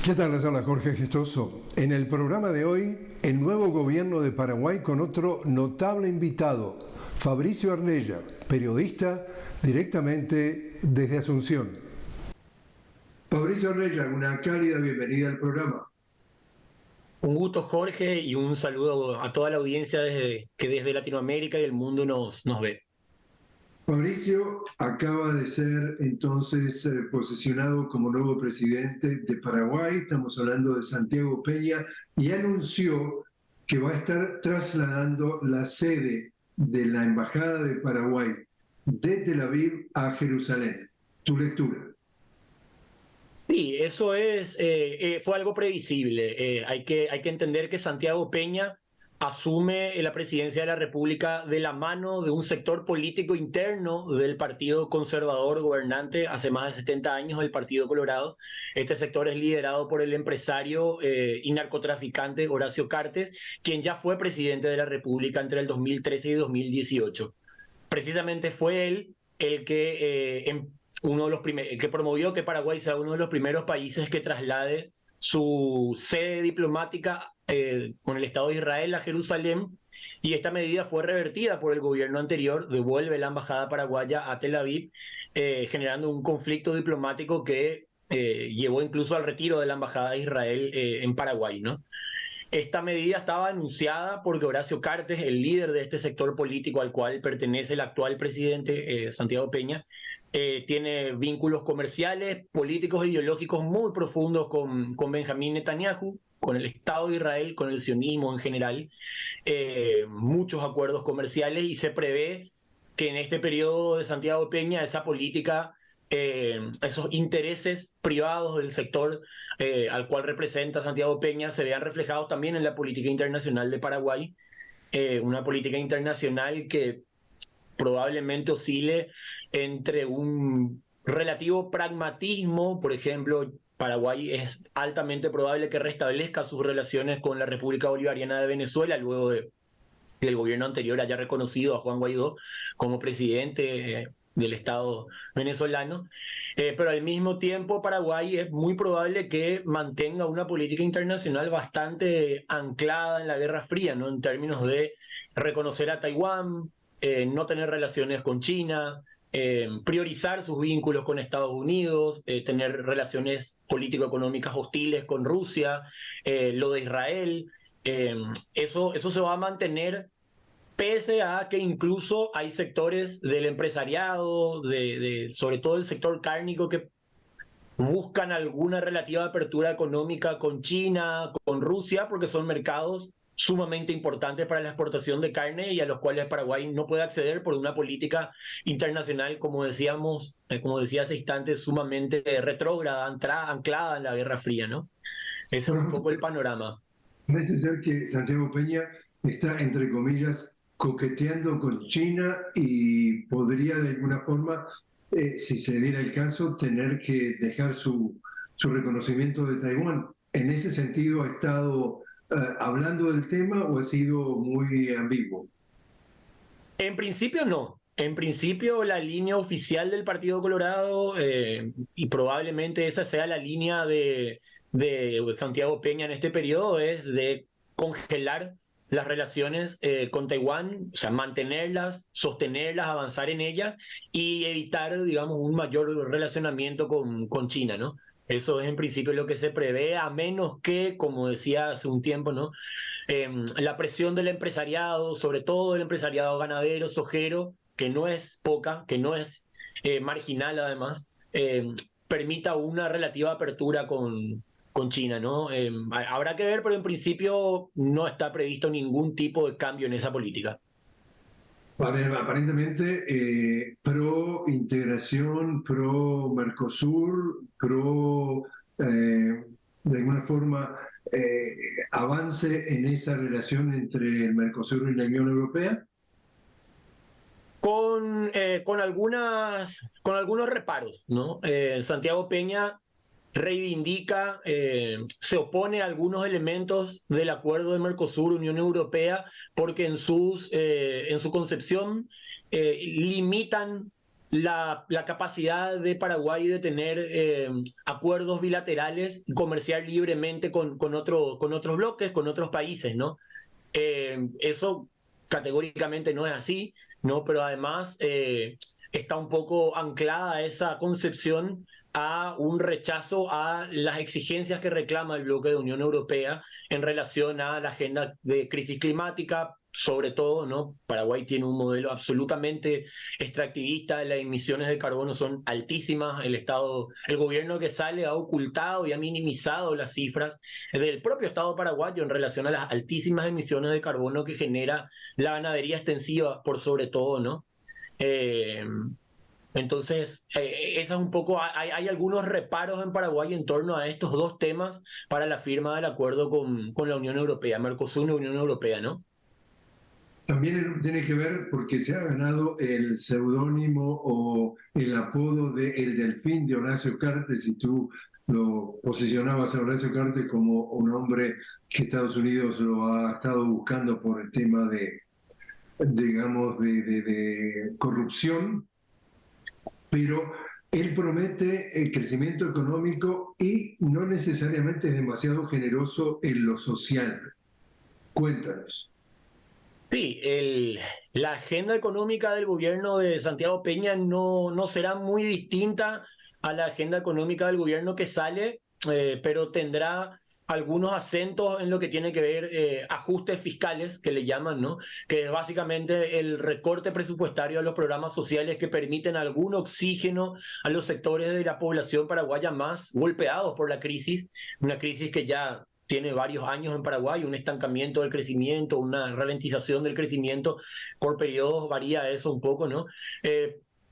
¿Qué tal? Les habla Jorge Gestoso. En el programa de hoy, el nuevo gobierno de Paraguay con otro notable invitado, Fabricio Arnella, periodista directamente desde Asunción. Fabricio Arnella, una cálida bienvenida al programa. Un gusto, Jorge, y un saludo a toda la audiencia que desde Latinoamérica y el mundo nos ve. Fabricio acaba de ser entonces posesionado como nuevo presidente de Paraguay, estamos hablando de Santiago Peña, y anunció que va a estar trasladando la sede de la Embajada de Paraguay de Tel Aviv a Jerusalén. Tu lectura. Sí, eso fue algo previsible. Hay que entender que Santiago Peña asume la presidencia de la República de la mano de un sector político interno del Partido Conservador gobernante hace más de 70 años, el Partido Colorado. Este sector es liderado por el empresario y narcotraficante Horacio Cartes, quien ya fue presidente de la República entre el 2013 y 2018. Precisamente fue él el que el que promovió que Paraguay sea uno de los primeros países que traslade su sede diplomática con el Estado de Israel a Jerusalén, y esta medida fue revertida por el gobierno anterior, devuelve la embajada paraguaya a Tel Aviv, generando un conflicto diplomático que llevó incluso al retiro de la embajada de Israel en Paraguay, ¿no? Esta medida estaba anunciada porque Horacio Cartes, el líder de este sector político al cual pertenece el actual presidente Santiago Peña, tiene vínculos comerciales, políticos e ideológicos muy profundos con Benjamín Netanyahu, con el Estado de Israel, con el sionismo en general, muchos acuerdos comerciales, y se prevé que en este periodo de Santiago Peña esa política, esos intereses privados del sector al cual representa Santiago Peña se vean reflejados también en la política internacional de Paraguay, una política internacional que probablemente oscile entre un relativo pragmatismo. Por ejemplo, Paraguay es altamente probable que restablezca sus relaciones con la República Bolivariana de Venezuela luego de que el gobierno anterior haya reconocido a Juan Guaidó como presidente del Estado venezolano, pero al mismo tiempo Paraguay es muy probable que mantenga una política internacional bastante anclada en la Guerra Fría, ¿no? En términos de reconocer a Taiwán, no tener relaciones con China, priorizar sus vínculos con Estados Unidos, tener relaciones político-económicas hostiles con Rusia, lo de Israel. Eso se va a mantener, pese a que incluso hay sectores del empresariado, sobre todo el sector cárnico, que buscan alguna relativa apertura económica con China, con Rusia, porque son mercados sumamente importantes para la exportación de carne y a los cuales Paraguay no puede acceder por una política internacional, como decíamos, como decía hace instantes, sumamente retrógrada, anclada en la Guerra Fría, ¿no? Ese es un Bueno, poco el panorama. parece ser que Santiago Peña está, entre comillas, coqueteando con China y podría de alguna forma, si se diera el caso, tener que dejar su reconocimiento de Taiwán. ¿En ese sentido ha estado hablando del tema o ha sido muy ambiguo? En principio no. En principio la línea oficial del Partido Colorado, y probablemente esa sea la línea de Santiago Peña en este periodo, es de congelar las relaciones con Taiwán, o sea, mantenerlas, sostenerlas, avanzar en ellas y evitar, digamos, un mayor relacionamiento con China, ¿no? Eso es en principio lo que se prevé, a menos que, como decía hace un tiempo, ¿no? La presión del empresariado, sobre todo del empresariado ganadero, sojero, que no es poca, que no es marginal además, permita una relativa apertura con China, ¿no? Habrá que ver, pero en principio no está previsto ningún tipo de cambio en esa política. Aparentemente, pro integración, pro Mercosur, pro, de alguna forma, avance en esa relación entre el Mercosur y la Unión Europea. Con algunos reparos, ¿no? Santiago Peña reivindica, se opone a algunos elementos del acuerdo de Mercosur-Unión Europea porque en su concepción limitan la capacidad de Paraguay de tener acuerdos bilaterales y comerciar libremente con otros bloques, con otros países, ¿no? Eso categóricamente no es así, ¿no? Pero además está un poco anclada esa concepción a un rechazo a las exigencias que reclama el bloque de Unión Europea en relación a la agenda de crisis climática, sobre todo, ¿no? Paraguay tiene un modelo absolutamente extractivista, las emisiones de carbono son altísimas, el gobierno que sale ha ocultado y ha minimizado las cifras del propio Estado paraguayo en relación a las altísimas emisiones de carbono que genera la ganadería extensiva, por sobre todo, ¿no? Eh, entonces, esa es un poco, hay algunos reparos en Paraguay en torno a estos dos temas para la firma del acuerdo con la Unión Europea, Mercosur y Unión Europea, ¿no? También tiene que ver porque se ha ganado el seudónimo o el apodo de El Delfín de Horacio Cartes, y tú lo posicionabas a Horacio Cartes como un hombre que Estados Unidos lo ha estado buscando por el tema de, digamos, de corrupción, pero él promete el crecimiento económico y no necesariamente es demasiado generoso en lo social. Cuéntanos. Sí, la agenda económica del gobierno de Santiago Peña no será muy distinta a la agenda económica del gobierno que sale, pero tendrá algunos acentos en lo que tiene que ver ajustes fiscales, que le llaman, ¿no? Que es básicamente el recorte presupuestario a los programas sociales que permiten algún oxígeno a los sectores de la población paraguaya más golpeados por la crisis, una crisis que ya tiene varios años en Paraguay, un estancamiento del crecimiento, una ralentización del crecimiento, por periodos varía eso un poco, ¿no?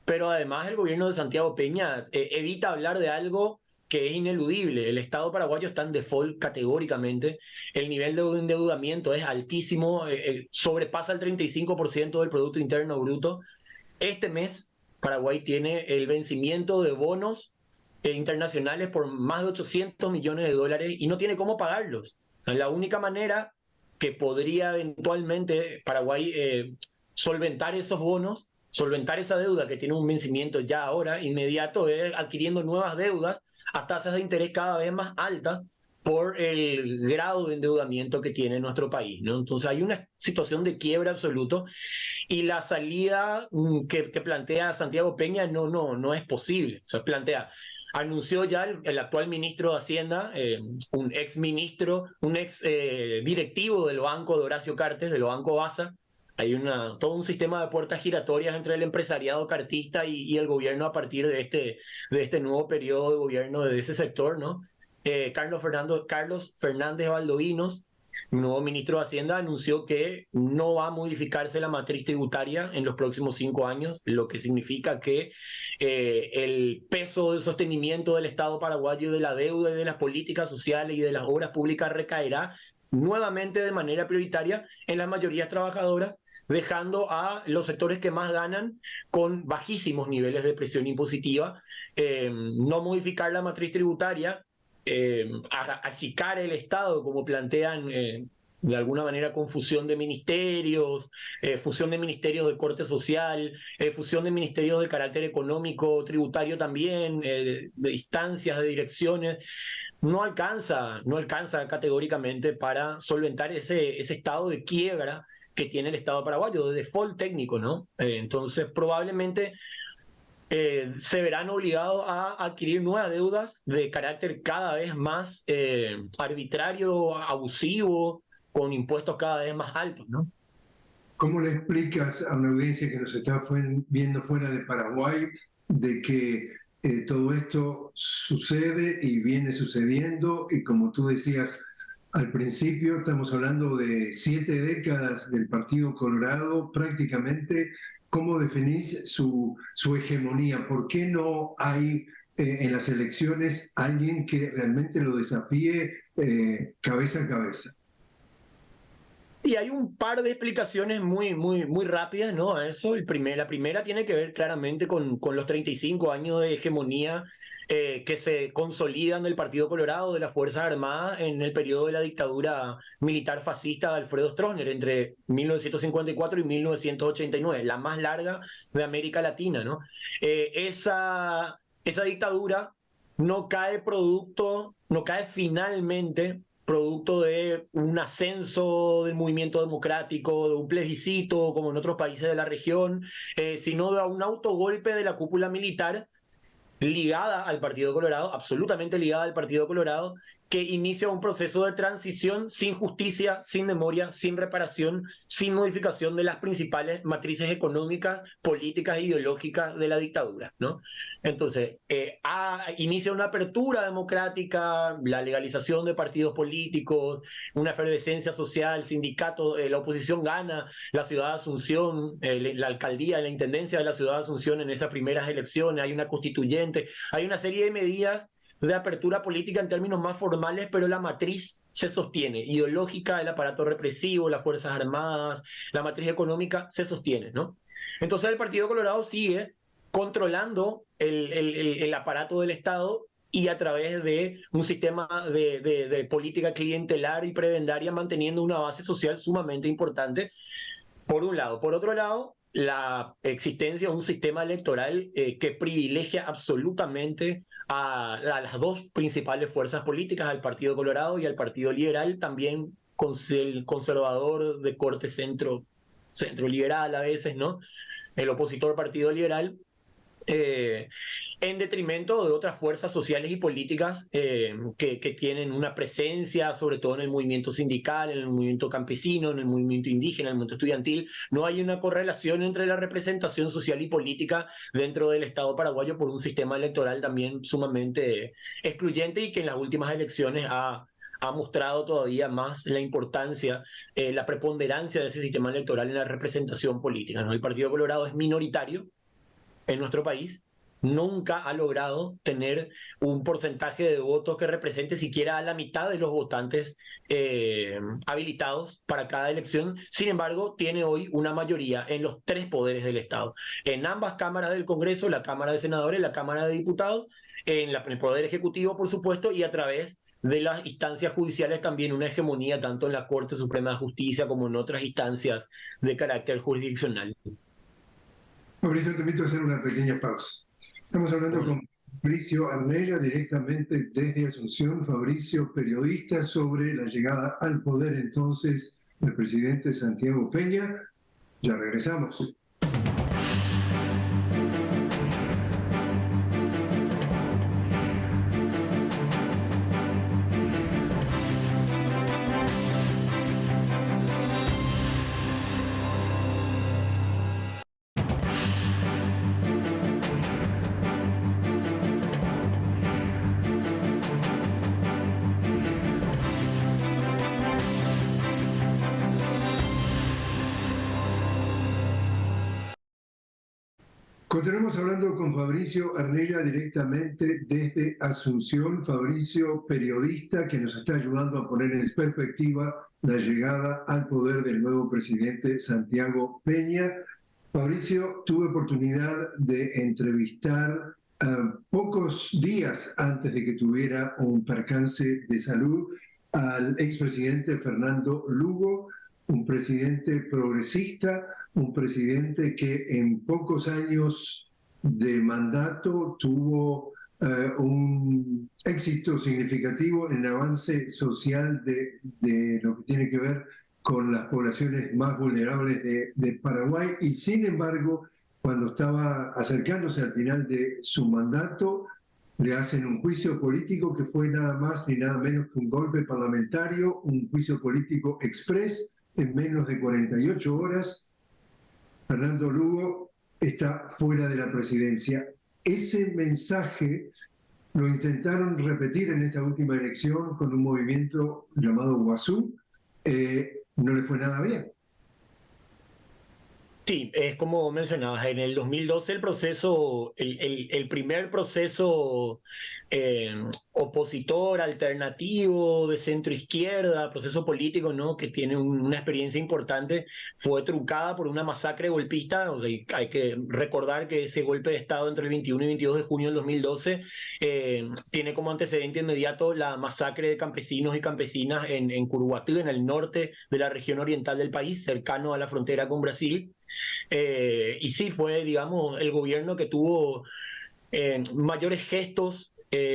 Pero además el gobierno de Santiago Peña evita hablar de algo que es ineludible. El Estado paraguayo está en default categóricamente, el nivel de endeudamiento es altísimo, sobrepasa el 35% del Producto Interno Bruto. Este mes Paraguay tiene el vencimiento de bonos internacionales por más de 800 millones de dólares y no tiene cómo pagarlos. O sea, la única manera que podría eventualmente Paraguay solventar esos bonos, solventar esa deuda que tiene un vencimiento ya ahora inmediato, es adquiriendo nuevas deudas a tasas de interés cada vez más altas por el grado de endeudamiento que tiene nuestro país, ¿no? Entonces hay una situación de quiebra absoluto y la salida que plantea Santiago Peña no es posible. O sea, anunció ya el actual ministro de Hacienda, un ex ministro, un ex directivo del banco de Horacio Cartes, del Banco Basa. Hay todo un sistema de puertas giratorias entre el empresariado cartista y el gobierno a partir de este nuevo periodo de gobierno de ese sector, ¿no? Carlos Fernández Valdovinos, el nuevo ministro de Hacienda, anunció que no va a modificarse la matriz tributaria en los próximos 5 años, lo que significa que el peso del sostenimiento del Estado paraguayo y de la deuda y de las políticas sociales y de las obras públicas recaerá nuevamente de manera prioritaria en las mayorías trabajadoras, dejando a los sectores que más ganan con bajísimos niveles de presión impositiva. No modificar la matriz tributaria, achicar el Estado, como plantean de alguna manera, con fusión de ministerios, fusión de ministerios de corte social, fusión de ministerios de carácter económico, tributario también, de instancias, de direcciones. No alcanza categóricamente para solventar ese estado de quiebra que tiene el Estado paraguayo, de default técnico, ¿no? Entonces, probablemente se verán obligados a adquirir nuevas deudas de carácter cada vez más arbitrario, abusivo, con impuestos cada vez más altos, ¿no? ¿Cómo le explicas a una audiencia que nos está viendo fuera de Paraguay de que todo esto sucede y viene sucediendo? Y como tú decías al principio, estamos hablando de 7 décadas del Partido Colorado, prácticamente. ¿Cómo definís su hegemonía? ¿Por qué no hay en las elecciones alguien que realmente lo desafíe cabeza a cabeza? Y hay un par de explicaciones muy rápidas, ¿no? A eso. La primera tiene que ver claramente con los 35 años de hegemonía que se consolidan del Partido Colorado, de las Fuerzas Armadas, en el periodo de la dictadura militar fascista de Alfredo Stroessner, entre 1954 y 1989, la más larga de América Latina, ¿no? Esa dictadura no cae finalmente producto de un ascenso del movimiento democrático, de un plebiscito, como en otros países de la región, sino de un autogolpe de la cúpula militar ligada al Partido Colorado, absolutamente ligada al Partido Colorado, que inicia un proceso de transición sin justicia, sin memoria, sin reparación, sin modificación de las principales matrices económicas, políticas e ideológicas de la dictadura, ¿no? Entonces, inicia una apertura democrática, la legalización de partidos políticos, una efervescencia social, sindicatos, la oposición gana la ciudad de Asunción, la alcaldía, la intendencia de la ciudad de Asunción en esas primeras elecciones, hay una constituyente, hay una serie de medidas de apertura política en términos más formales, pero la matriz se sostiene, ideológica, el aparato represivo, las Fuerzas Armadas, la matriz económica se sostiene, ¿no? Entonces el Partido Colorado sigue controlando el aparato del Estado y a través de un sistema de política clientelar y prebendaria manteniendo una base social sumamente importante, por un lado. Por otro lado, la existencia de un sistema electoral que privilegia absolutamente a las dos principales fuerzas políticas, al Partido Colorado y al Partido Liberal, también con el conservador de corte centro-liberal a veces, ¿no? El opositor Partido Liberal, en detrimento de otras fuerzas sociales y políticas que tienen una presencia, sobre todo en el movimiento sindical, en el movimiento campesino, en el movimiento indígena, en el movimiento estudiantil. No hay una correlación entre la representación social y política dentro del Estado paraguayo por un sistema electoral también sumamente excluyente y que en las últimas elecciones ha mostrado todavía más la importancia, la preponderancia de ese sistema electoral en la representación política, ¿no? El Partido Colorado es minoritario en nuestro país, nunca ha logrado tener un porcentaje de votos que represente siquiera a la mitad de los votantes habilitados para cada elección. Sin embargo, tiene hoy una mayoría en los tres poderes del Estado, en ambas cámaras del Congreso, la Cámara de Senadores, la Cámara de Diputados, en el Poder Ejecutivo, por supuesto, y a través de las instancias judiciales también una hegemonía tanto en la Corte Suprema de Justicia como en otras instancias de carácter jurisdiccional. Mauricio, te invito a hacer una pequeña pausa. Estamos hablando con Fabricio Arnella, directamente desde Asunción. Fabricio, periodista, sobre la llegada al poder entonces del presidente Santiago Peña. Ya regresamos. Continuamos hablando con Fabricio Arnella directamente desde Asunción. Fabricio, periodista que nos está ayudando a poner en perspectiva la llegada al poder del nuevo presidente Santiago Peña. Fabricio, tuve oportunidad de entrevistar pocos días antes de que tuviera un percance de salud al expresidente Fernando Lugo, un presidente progresista, un presidente que en pocos años de mandato tuvo un éxito significativo en el avance social de lo que tiene que ver con las poblaciones más vulnerables de Paraguay, y sin embargo, cuando estaba acercándose al final de su mandato, le hacen un juicio político que fue nada más ni nada menos que un golpe parlamentario, un juicio político exprés en menos de 48 horas. Fernando Lugo está fuera de la presidencia. Ese mensaje lo intentaron repetir en esta última elección con un movimiento llamado Guazú. No le fue nada bien. Sí, es como mencionabas, en el 2012 el proceso, el primer proceso eh, opositor, alternativo, de centro izquierda, proceso político, ¿no? Que tiene una experiencia importante, fue truncada por una masacre golpista. O sea, hay que recordar que ese golpe de Estado entre el 21 y 22 de junio del 2012 tiene como antecedente inmediato la masacre de campesinos y campesinas en Curuguatú, en el norte de la región oriental del país, cercano a la frontera con Brasil. Y sí, fue, digamos, el gobierno que tuvo mayores gestos,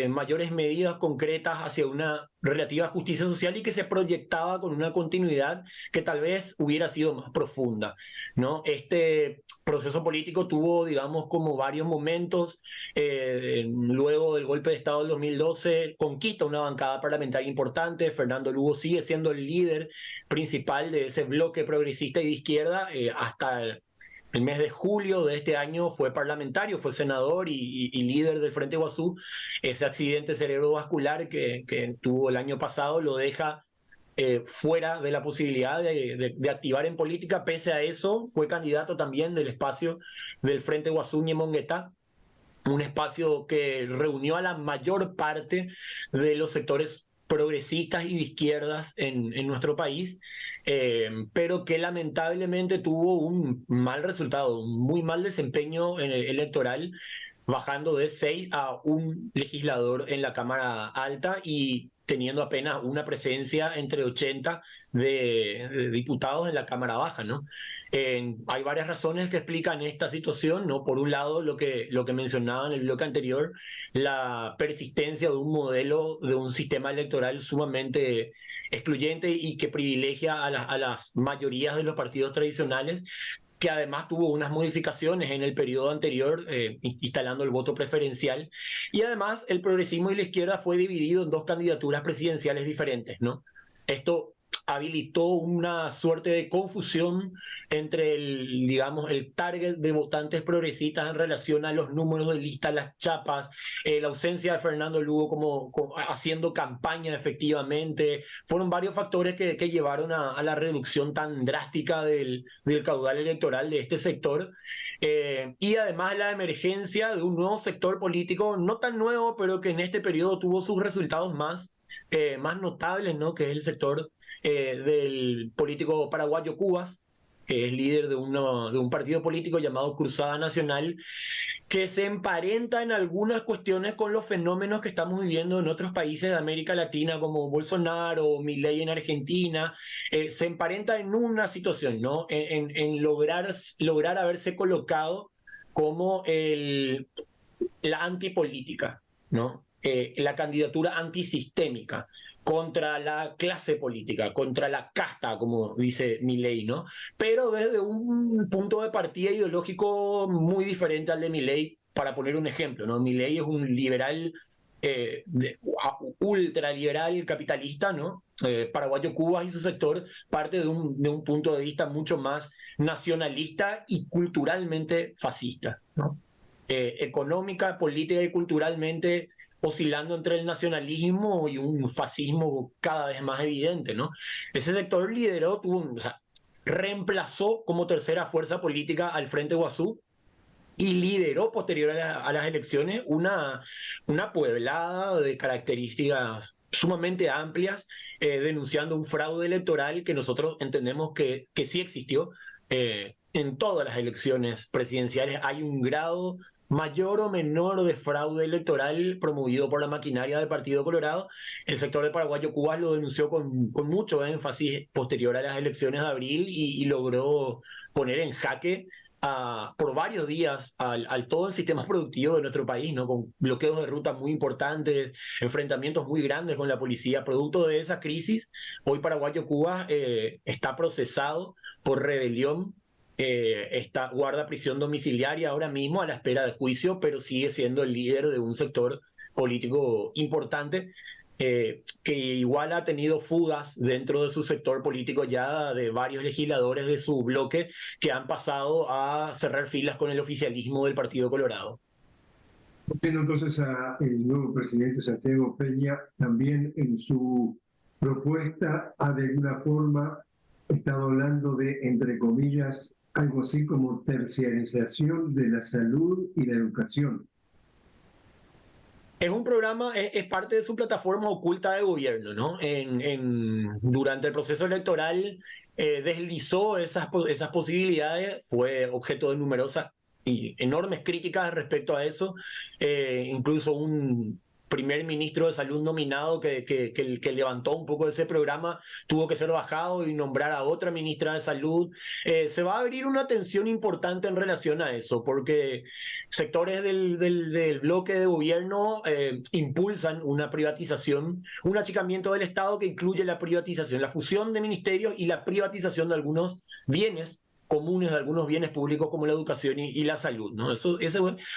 mayores medidas concretas hacia una relativa justicia social y que se proyectaba con una continuidad que tal vez hubiera sido más profunda, ¿no? Este proceso político tuvo, digamos, como varios momentos. Luego del golpe de Estado del 2012, conquista una bancada parlamentaria importante. Fernando Lugo sigue siendo el líder principal de ese bloque progresista y de izquierda hasta el mes de julio de este año. Fue parlamentario, fue senador y líder del Frente Guazú. Ese accidente cerebrovascular que tuvo el año pasado lo deja fuera de la posibilidad de activar en política. Pese a eso, fue candidato también del espacio del Frente Guazú Ñemonguetá, un espacio que reunió a la mayor parte de los sectores progresistas y de izquierdas en nuestro país, pero que lamentablemente tuvo un mal resultado, un muy mal desempeño electoral, bajando de 6 a un legislador en la Cámara Alta y teniendo apenas una presencia entre 80 de diputados en la Cámara Baja, ¿no? Hay varias razones que explican esta situación, ¿no? Por un lado, lo que mencionaba en el bloque anterior, la persistencia de un modelo, de un sistema electoral sumamente excluyente y que privilegia a las mayorías de los partidos tradicionales, que además tuvo unas modificaciones en el periodo anterior, instalando el voto preferencial. Y además el progresismo y la izquierda fue dividido en dos candidaturas presidenciales diferentes, ¿no? Esto habilitó una suerte de confusión entre digamos, el target de votantes progresistas en relación a los números de lista, las chapas, la ausencia de Fernando Lugo como haciendo campaña efectivamente. Fueron varios factores que llevaron a la reducción tan drástica del caudal electoral de este sector. Y además la emergencia de un nuevo sector político, no tan nuevo, pero que en este periodo tuvo sus resultados más notables, ¿no? Que es el sector del político paraguayo Cubas, que es líder de un partido político llamado Cruzada Nacional, que se emparenta en algunas cuestiones con los fenómenos que estamos viviendo en otros países de América Latina, como Bolsonaro o Milei en Argentina. Se emparenta en una situación, ¿no? En lograr haberse colocado como la antipolítica, ¿no? La candidatura antisistémica contra la clase política, contra la casta, como dice Milei, ¿no? Pero desde un punto de partida ideológico muy diferente al de Milei. Para poner un ejemplo, ¿no? Milei es un liberal, ultraliberal capitalista, ¿no? Paraguayo Cubas y su sector parte de un punto de vista mucho más nacionalista y culturalmente fascista, ¿no? Económica, política y culturalmente oscilando entre el nacionalismo y un fascismo cada vez más evidente, ¿no? Ese sector lideró, o sea, reemplazó como tercera fuerza política al Frente Guazú y lideró posterior a las elecciones una pueblada de características sumamente amplias, denunciando un fraude electoral que nosotros entendemos que sí existió. En todas las elecciones presidenciales hay un grado mayor o menor de fraude electoral promovido por la maquinaria del Partido Colorado. El sector de Paraguayo Cubas lo denunció con mucho énfasis posterior a las elecciones de abril y logró poner en jaque por varios días al todo el sistema productivo de nuestro país, ¿no? Con bloqueos de ruta muy importantes, enfrentamientos muy grandes con la policía. Producto de esa crisis, hoy Paraguayo Cuba está procesado por rebelión, guarda prisión domiciliaria ahora mismo a la espera de juicio, pero sigue siendo el líder de un sector político importante, que igual ha tenido fugas dentro de su sector político ya de varios legisladores de su bloque que han pasado a cerrar filas con el oficialismo del Partido Colorado. Entiendo entonces el nuevo presidente Santiago Peña también en su propuesta ha de alguna forma estado hablando de, entre comillas, algo así como terciarización de la salud y la educación. Es un programa, es parte de su plataforma oculta de gobierno, ¿no? Durante el proceso electoral deslizó esas posibilidades, fue objeto de numerosas y enormes críticas respecto a eso. Incluso un primer ministro de salud nominado que levantó un poco ese programa tuvo que ser bajado y nombrar a otra ministra de salud. Se va a abrir una tensión importante en relación a eso, porque sectores del bloque de gobierno impulsan una privatización, un achicamiento del Estado que incluye la privatización, la fusión de ministerios y la privatización de algunos bienes comunes, de algunos bienes públicos como la educación y la salud, ¿no?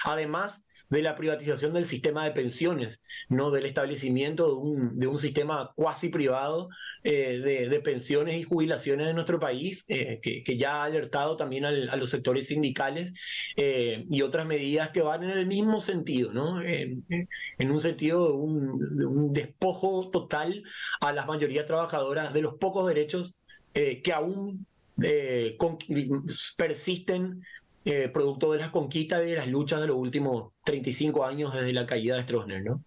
Además de la privatización del sistema de pensiones, ¿no? Del establecimiento de un sistema cuasi privado de pensiones y jubilaciones en nuestro país, que ya ha alertado también a los sectores sindicales, y otras medidas que van en el mismo sentido, ¿no? En un sentido de un despojo total a las mayorías trabajadoras de los pocos derechos que aún persisten producto de las conquistas y de las luchas de los últimos 35 años desde la caída de Stroessner, ¿no?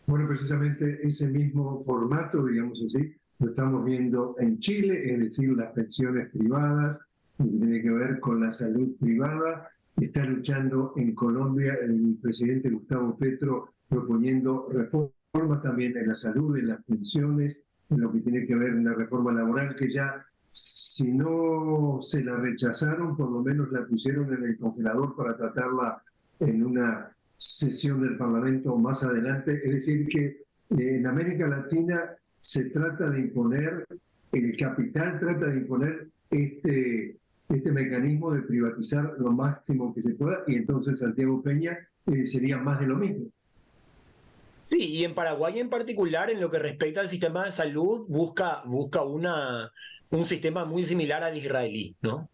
Bueno, precisamente ese mismo formato, digamos así, lo estamos viendo en Chile, es decir, las pensiones privadas, que tiene que ver con la salud privada. Está luchando en Colombia el presidente Gustavo Petro proponiendo reformas también en la salud, en las pensiones, en lo que tiene que ver en la reforma laboral, que ya si no se la rechazaron, por lo menos la pusieron en el congelador para tratarla en una sesión del Parlamento más adelante. Es decir, que en América Latina se trata de imponer, el capital trata de imponer este mecanismo de privatizar lo máximo que se pueda, y entonces Santiago Peña sería más de lo mismo. Sí, y en Paraguay en particular, en lo que respecta al sistema de salud, busca un sistema muy similar al israelí, ¿no?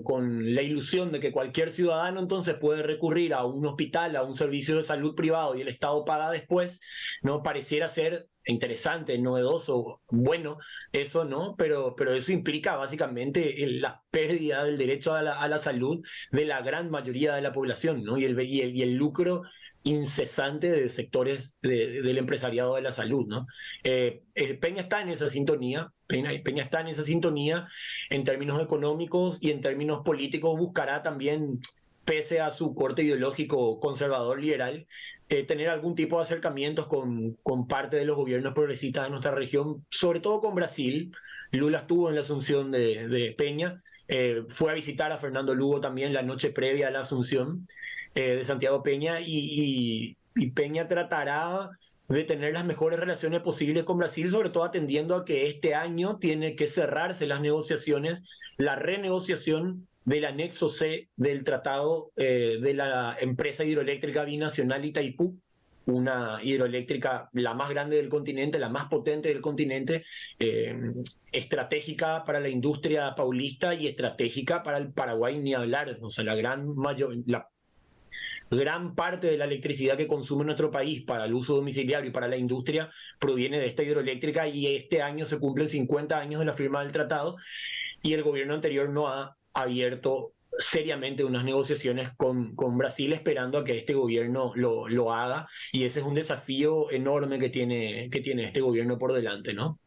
Con la ilusión de que cualquier ciudadano entonces puede recurrir a un hospital, a un servicio de salud privado y el Estado paga después, ¿no? Pareciera ser interesante, novedoso, bueno, eso, ¿no? Pero eso implica básicamente la pérdida del derecho a la salud de la gran mayoría de la población, ¿no? Y el lucro incesante de sectores del empresariado de la salud, ¿no? Peña está en esa sintonía, Peña está en esa sintonía en términos económicos y en términos políticos buscará también, pese a su corte ideológico conservador liberal, tener algún tipo de acercamientos con parte de los gobiernos progresistas de nuestra región, sobre todo con Brasil. Lula estuvo en la asunción de Peña, fue a visitar a Fernando Lugo también la noche previa a la asunción de Santiago Peña, y Peña tratará de tener las mejores relaciones posibles con Brasil, sobre todo atendiendo a que este año tiene que cerrarse las negociaciones, la renegociación del anexo C del tratado de la empresa hidroeléctrica binacional Itaipú, una hidroeléctrica la más grande del continente, la más potente del continente, estratégica para la industria paulista y estratégica para el Paraguay, ni hablar. O sea, la gran parte de la electricidad que consume nuestro país para el uso domiciliario y para la industria proviene de esta hidroeléctrica, y este año se cumplen 50 años de la firma del tratado, y el gobierno anterior no ha abierto seriamente unas negociaciones con Brasil, esperando a que este gobierno lo haga, y ese es un desafío enorme que tiene este gobierno por delante, ¿no?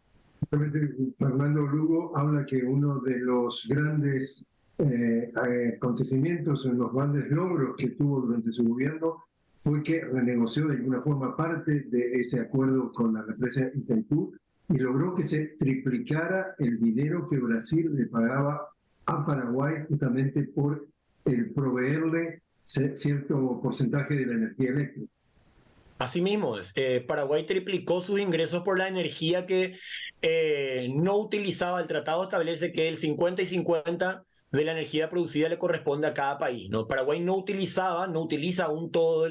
Fernando Lugo habla que uno de los grandes acontecimientos, en los grandes logros que tuvo durante su gobierno, fue que renegoció de alguna forma parte de ese acuerdo con la empresa Itaipú y logró que se triplicara el dinero que Brasil le pagaba a Paraguay justamente por el proveerle cierto porcentaje de la energía eléctrica. Así mismo es. Paraguay triplicó sus ingresos por la energía que no utilizaba. El tratado establece que el 50 y 50 de la energía producida le corresponde a cada país, ¿no? Paraguay no utiliza aún todo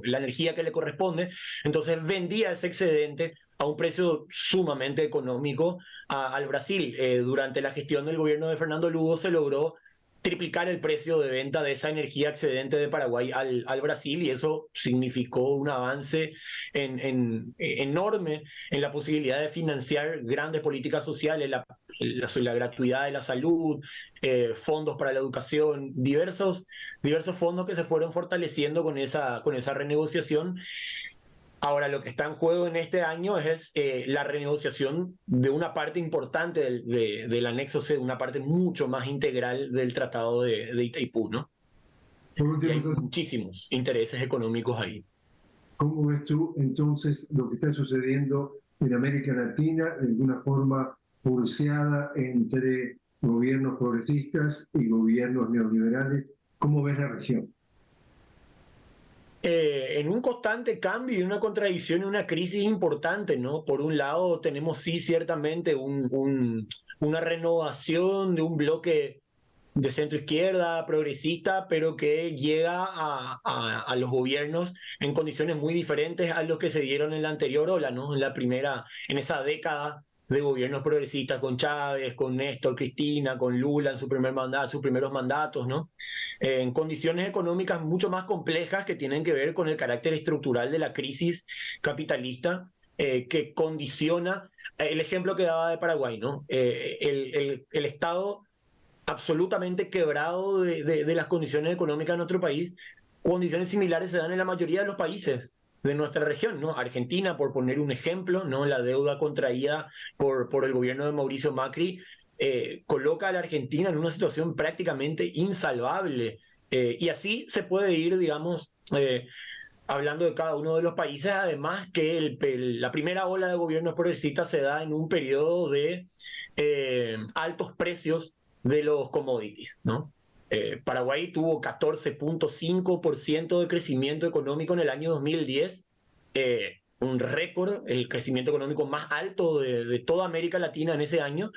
la energía que le corresponde, entonces vendía ese excedente a un precio sumamente económico al Brasil. Durante la gestión del gobierno de Fernando Lugo se logró triplicar el precio de venta de esa energía excedente de Paraguay al Brasil, y eso significó un avance enorme en la posibilidad de financiar grandes políticas sociales, la gratuidad de la salud, fondos para la educación, diversos fondos que se fueron fortaleciendo con esa renegociación. Ahora, lo que está en juego en este año es la renegociación de una parte importante del anexo C, una parte mucho más integral del Tratado de Itaipú, ¿no? Por Y último, hay entonces, muchísimos intereses económicos ahí. ¿cómo ves tú entonces lo que está sucediendo en América Latina, de alguna forma pulseada entre gobiernos progresistas y gobiernos neoliberales? ¿Cómo ves la región? En un constante cambio y una contradicción y una crisis importante, ¿no? Por un lado, tenemos sí ciertamente una renovación de un bloque de centro izquierda, progresista, pero que llega a los gobiernos en condiciones muy diferentes a los que se dieron en la anterior ola, ¿no? En esa década de gobiernos progresistas con Chávez, con Néstor, Cristina, con Lula en su primer mandato, sus primeros mandatos, ¿no? En condiciones económicas mucho más complejas que tienen que ver con el carácter estructural de la crisis capitalista que condiciona el ejemplo que daba de Paraguay, ¿no? El Estado absolutamente quebrado de las condiciones económicas en nuestro país. Condiciones similares se dan en la mayoría de los países de nuestra región, ¿no? Argentina, por poner un ejemplo, ¿no? La deuda contraída por el gobierno de Mauricio Macri coloca a la Argentina en una situación prácticamente insalvable. Y así se puede ir, digamos, hablando de cada uno de los países, además que la primera ola de gobiernos progresistas se da en un periodo de altos precios de los commodities, ¿no? Paraguay tuvo 14.5% de crecimiento económico en el año 2010, un récord, el crecimiento económico más alto de toda América Latina en ese año,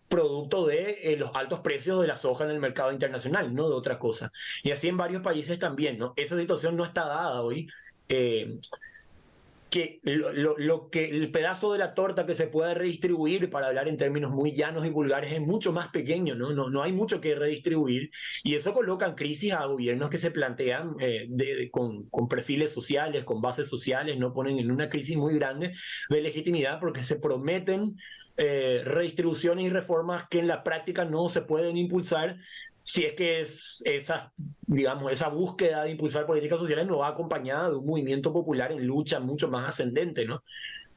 producto de los altos precios de la soja en el mercado internacional, no de otra cosa. Y así en varios países también, ¿no? Esa situación no está dada hoy. Que el pedazo de la torta que se puede redistribuir, para hablar en términos muy llanos y vulgares, es mucho más pequeño, ¿no? No hay mucho que redistribuir, y eso coloca en crisis a gobiernos que se plantean con perfiles sociales, con bases sociales, no ponen en una crisis muy grande de legitimidad porque se prometen redistribuciones y reformas que en la práctica no se pueden impulsar si es que digamos, esa búsqueda de impulsar políticas sociales no va acompañada de un movimiento popular en lucha mucho más ascendente, ¿no?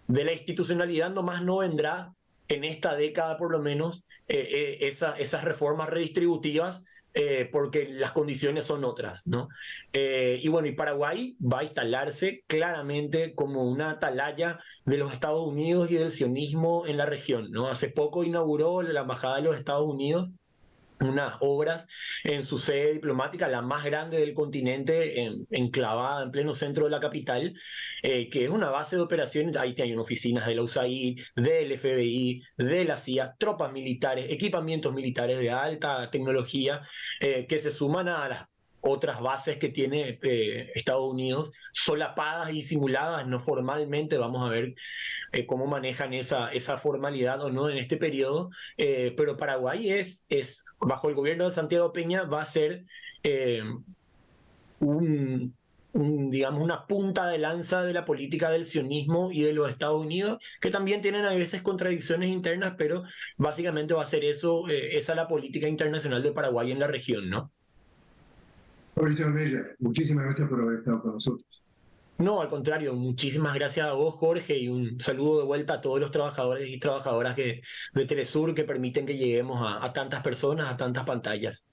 De la institucionalidad nomás no vendrá en esta década por lo menos esas reformas redistributivas porque las condiciones son otras, ¿no? Y bueno, y Paraguay va a instalarse claramente como una atalaya de los Estados Unidos y del sionismo en la región, ¿no? Hace poco inauguró la Embajada de los Estados Unidos unas obras en su sede diplomática, la más grande del continente, enclavada en pleno centro de la capital, que es una base de operaciones. Ahí tienen oficinas de la USAID, del FBI, de la CIA, tropas militares, equipamientos militares de alta tecnología, que se suman a las otras bases que tiene Estados Unidos, solapadas y simuladas, no formalmente. Vamos a ver cómo manejan esa formalidad o no en este periodo, pero Paraguay bajo el gobierno de Santiago Peña, va a ser eh, digamos, una punta de lanza de la política del sionismo y de los Estados Unidos, que también tienen a veces contradicciones internas, pero básicamente va a ser eso, esa la política internacional de Paraguay en la región, ¿no? Mauricio Ornella, muchísimas gracias por haber estado con nosotros. No, al contrario, muchísimas gracias a vos, Jorge, y un saludo de vuelta a todos los trabajadores y trabajadoras de Telesur que permiten que lleguemos a tantas personas, a tantas pantallas.